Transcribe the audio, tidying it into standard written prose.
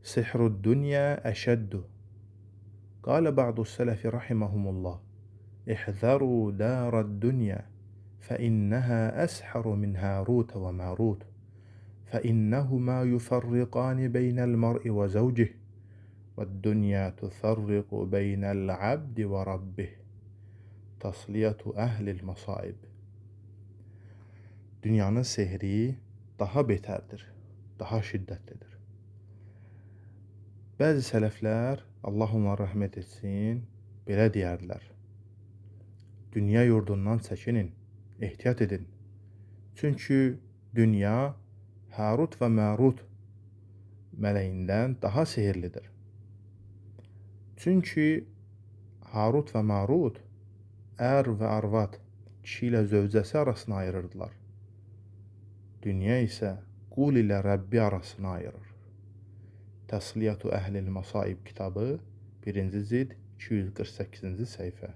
سحر الدنيا أشد. قال بعض السلف رحمهم الله: احذروا دار الدنيا فإنها أسحر من هاروت وماروت، فإنهما يفرقان بين المرء وزوجه، والدنيا تفرق بين العبد وربه. Tasliye əhlil masaib. Dünyanın sehri daha betərdir, daha şiddətlidir. Bəzi sələflər, Allah onlara rəhmət etsin, belə deyərlər: dünya yurdundan çəkinin, ehtiyat edin. Çünki dünya Harut və Marut mələyindən daha sehirlidir. Çünki Harut və Marut ər və arvad, kişi ilə zövcəsi arasını ayırırdılar. Dünya isə qul ilə Rəbbi arasını ayırır. Təsliyyətü əhlil masaib kitabı 1-ci cild 248-ci səhifə.